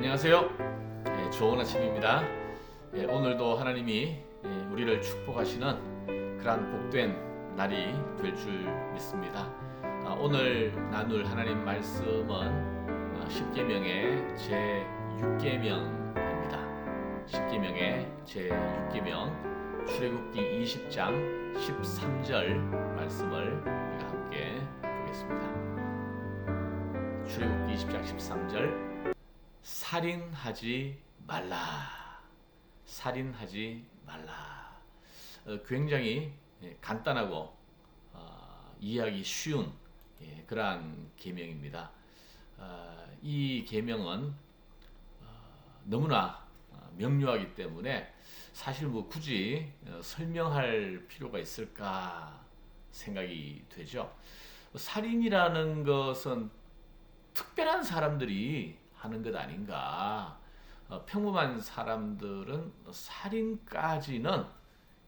안녕하세요. 좋은 아침입니다. 오늘도 하나님이 우리를 축복하시는 그러한 복된 날이 될 줄 믿습니다. 오늘 나눌 하나님 말씀은 십계명의 제 6계명입니다. 십계명의 제 6계명 출애굽기 20장 13절 말씀을 우리가 함께 보겠습니다. 출애굽기 20장 13절 살인하지 말라. 살인하지 말라. 굉장히 간단하고 이해하기 쉬운 그러한 계명입니다. 이 계명은 너무나 명료하기 때문에 사실 굳이 설명할 필요가 있을까 생각이 되죠. 살인이라는 것은 특별한 사람들이 하는 것 아닌가. 평범한 사람들은 살인까지는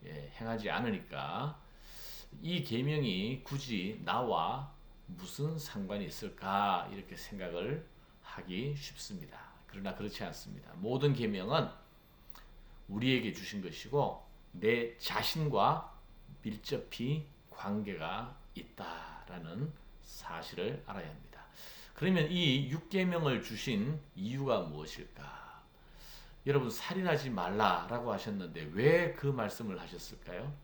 행하지 않으니까 이 계명이 굳이 나와 무슨 상관이 있을까 이렇게 생각을 하기 쉽습니다. 그러나 그렇지 않습니다. 모든 계명은 우리에게 주신 것이고 내 자신과 밀접히 관계가 있다라는 사실을 알아야 합니다. 그러면 이 6계명을 주신 이유가 무엇일까? 여러분, 살인하지 말라라고 하셨는데 왜 그 말씀을 하셨을까요?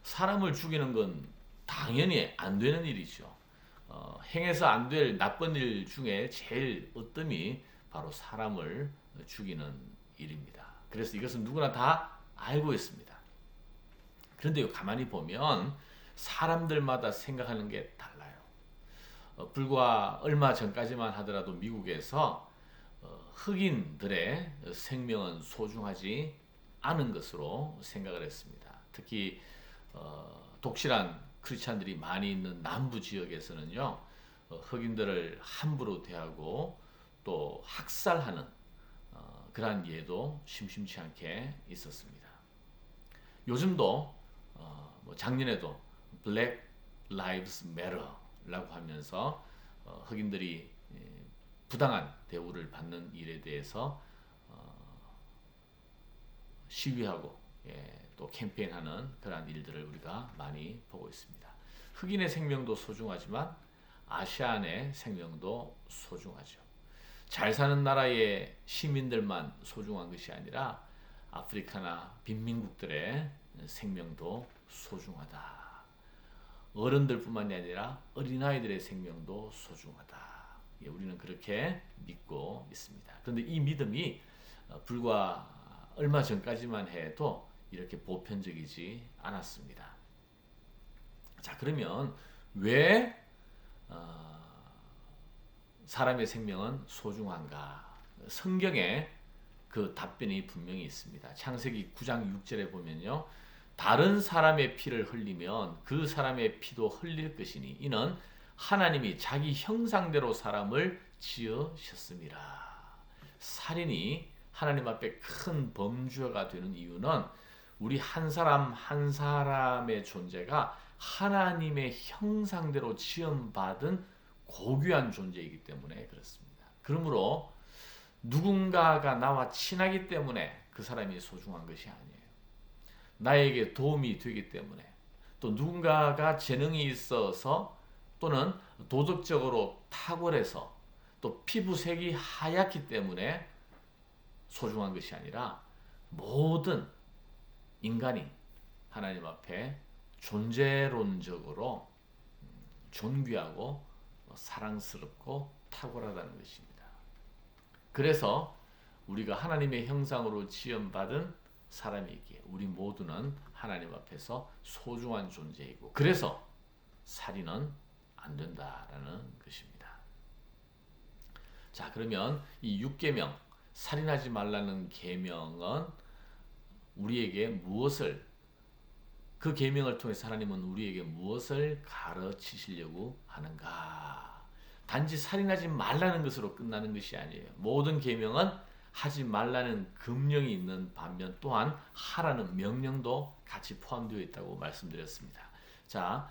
사람을 죽이는 건 당연히 안 되는 일이죠. 행해서 안 될 나쁜 일 중에 제일 으뜸이 바로 사람을 죽이는 일입니다. 그래서 이것은 누구나 다 알고 있습니다. 그런데 가만히 보면 사람들마다 생각하는 게 달라요. 불과 얼마 전까지만 하더라도 미국에서 흑인들의 생명은 소중하지 않은 것으로 생각을 했습니다. 특히 독실한 크리스찬들이 많이 있는 남부 지역에서는요, 흑인들을 함부로 대하고 또 학살하는 그러한 예도 심심치 않게 있었습니다. 요즘도 작년에도 Black Lives Matter라고 하면서 흑인들이 부당한 대우를 받는 일에 대해서 시위하고 또 캠페인하는 그러한 일들을 우리가 많이 보고 있습니다. 흑인의 생명도 소중하지만 아시안의 생명도 소중하죠. 잘 사는 나라의 시민들만 소중한 것이 아니라 아프리카나 빈민국들의 생명도 소중하다. 어른들뿐만이 아니라 어린아이들의 생명도 소중하다. 우리는 그렇게 믿고 있습니다. 그런데 이 믿음이 불과 얼마 전까지만 해도 이렇게 보편적이지 않았습니다. 자, 그러면 왜 사람의 생명은 소중한가? 성경에 그 답변이 분명히 있습니다. 창세기 9장 6절에 보면요, 다른 사람의 피를 흘리면 그 사람의 피도 흘릴 것이니 이는 하나님이 자기 형상대로 사람을 지으셨습니다. 살인이 하나님 앞에 큰 범죄가 되는 이유는 우리 한 사람 한 사람의 존재가 하나님의 형상대로 지음받은 고귀한 존재이기 때문에 그렇습니다. 그러므로 누군가가 나와 친하기 때문에 그 사람이 소중한 것이 아니에요. 나에게 도움이 되기 때문에, 또 누군가가 재능이 있어서 또는 도덕적으로 탁월해서 또 피부색이 하얗기 때문에 소중한 것이 아니라 모든 인간이 하나님 앞에 존재론적으로 존귀하고 사랑스럽고 탁월하다는 것입니다. 그래서 우리가 하나님의 형상으로 지음받은 사람이기에 우리 모두는 하나님 앞에서 소중한 존재이고, 그래서 살인은 안 된다라는 것입니다. 자, 그러면 이 6계명, 살인하지 말라는 계명은 우리에게 무엇을, 그 계명을 통해서 하나님은 우리에게 무엇을 가르치시려고 하는가? 단지 살인하지 말라는 것으로 끝나는 것이 아니에요. 모든 계명은 하지 말라는 금령이 있는 반면 또한 하라는 명령도 같이 포함되어 있다고 말씀드렸습니다. 자,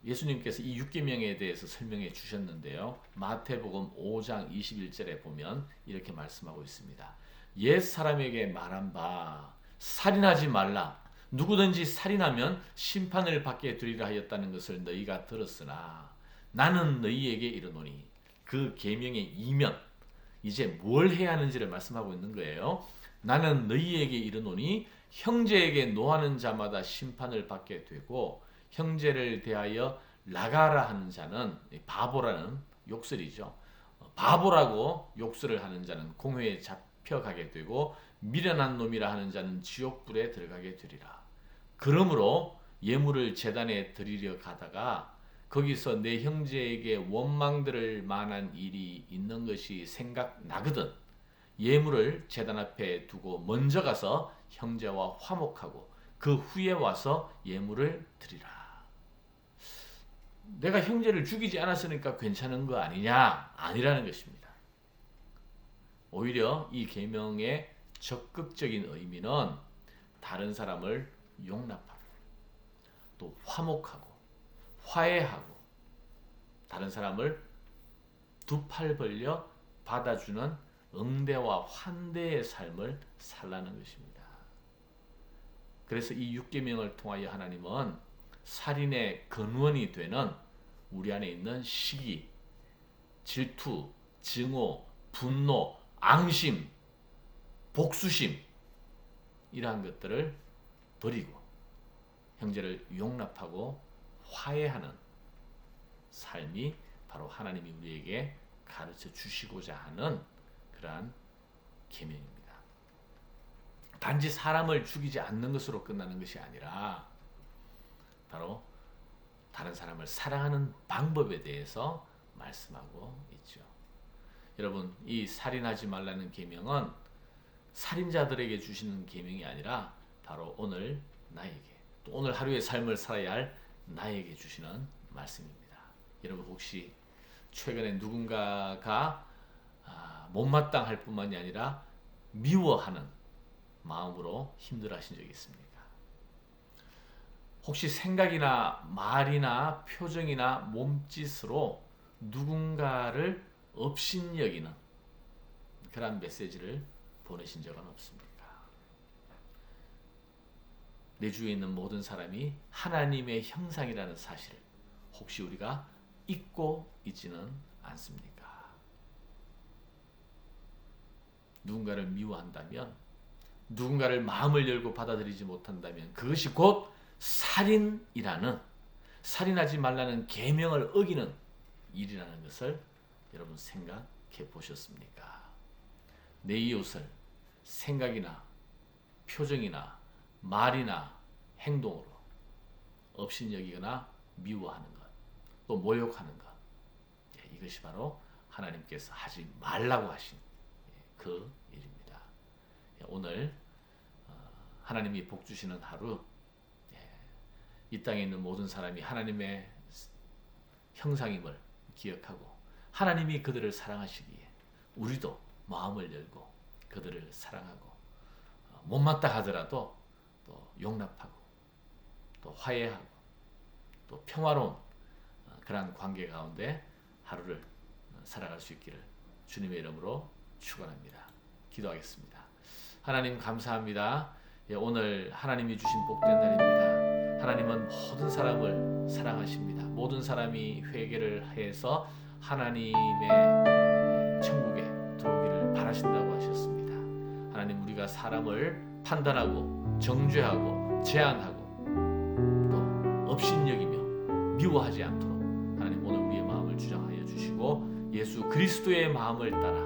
예수님께서 이 6계명에 대해서 설명해 주셨는데요. 마태복음 5장 21절에 보면 이렇게 말씀하고 있습니다. 옛 사람에게 말한 바 살인하지 말라. 누구든지 살인하면 심판을 받게 되리라 하였다는 것을 너희가 들었으나 나는 너희에게 이르노니 그 계명의 이면 이제 뭘 해야 하는지를 말씀하고 있는 거예요. 나는 너희에게 이르노니 형제에게 노하는 자마다 심판을 받게 되고 형제를 대하여 나가라 하는 자는 바보라는 욕설이죠. 바보라고 욕설을 하는 자는 공회에 잡혀가게 되고 미련한 놈이라 하는 자는 지옥불에 들어가게 되리라. 그러므로 예물을 제단에 드리려 가다가 거기서 내 형제에게 원망들을 만한 일이 있는 것이 생각나거든 예물을 제단 앞에 두고 먼저 가서 형제와 화목하고 그 후에 와서 예물을 드리라. 내가 형제를 죽이지 않았으니까 괜찮은 거 아니냐? 아니라는 것입니다. 오히려 이 계명의 적극적인 의미는 다른 사람을 용납하고 또 화목하고 화해하고 다른 사람을 두 팔 벌려 받아주는 응대와 환대의 삶을 살라는 것입니다. 그래서 이 6계명을 통하여 하나님은 살인의 근원이 되는 우리 안에 있는 시기, 질투, 증오, 분노, 앙심, 복수심 이러한 것들을 버리고 형제를 용납하고 화해하는 삶이 바로 하나님이 우리에게 가르쳐 주시고자 하는 그러한 계명입니다. 단지 사람을 죽이지 않는 것으로 끝나는 것이 아니라 바로 다른 사람을 사랑하는 방법에 대해서 말씀하고 있죠. 여러분, 이 살인하지 말라는 계명은 살인자들에게 주시는 계명이 아니라 바로 오늘 나에게 또 오늘 하루의 삶을 살아야 할 나에게 주시는 말씀입니다. 여러분 혹시 최근에 누군가가 못마땅할 뿐만이 아니라 미워하는 마음으로 힘들어하신 적이 있습니까? 혹시 생각이나 말이나 표정이나 몸짓으로 누군가를 업신여기는 그런 메시지를 보내신 적은 없습니까? 내 주위에 있는 모든 사람이 하나님의 형상이라는 사실을 혹시 우리가 잊고 있지는 않습니까? 누군가를 미워한다면, 누군가를 마음을 열고 받아들이지 못한다면 그것이 곧 살인이라는, 살인하지 말라는 계명을 어기는 일이라는 것을 여러분 생각해 보셨습니까? 내 이웃을 생각이나 표정이나 말이나 행동으로 업신여기거나 미워하는 것, 또 모욕하는 것, 이것이 바로 하나님께서 하지 말라고 하신 그 일입니다. 오늘 하나님이 복 주시는 하루, 이 땅에 있는 모든 사람이 하나님의 형상임을 기억하고 하나님이 그들을 사랑하시기에 우리도 마음을 열고 그들을 사랑하고 못마땅 하더라도 또 용납하고 또 화해하고 또 평화로운 그러한 관계 가운데 하루를 살아갈 수 있기를 주님의 이름으로 축원합니다. 기도하겠습니다. 하나님 감사합니다. 오늘 하나님이 주신 복된 날입니다. 하나님은 모든 사람을 사랑하십니다. 모든 사람이 회개를 해서 하나님의 천국에 들어오기를 바라신다고 하셨습니다. 하나님, 우리가 사람을 판단하고 정죄하고 제한하고 또 업신여기며 미워하지 않도록 하나님 오늘 우리의 마음을 주장하여 주시고 예수 그리스도의 마음을 따라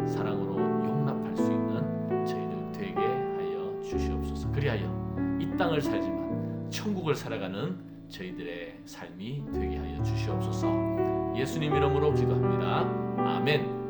사랑으로 용납할 수 있는 저희들 되게 하여 주시옵소서. 그리하여 이 땅을 살지만 천국을 살아가는 저희들의 삶이 되게 하여 주시옵소서. 예수님 이름으로 기도합니다. 아멘.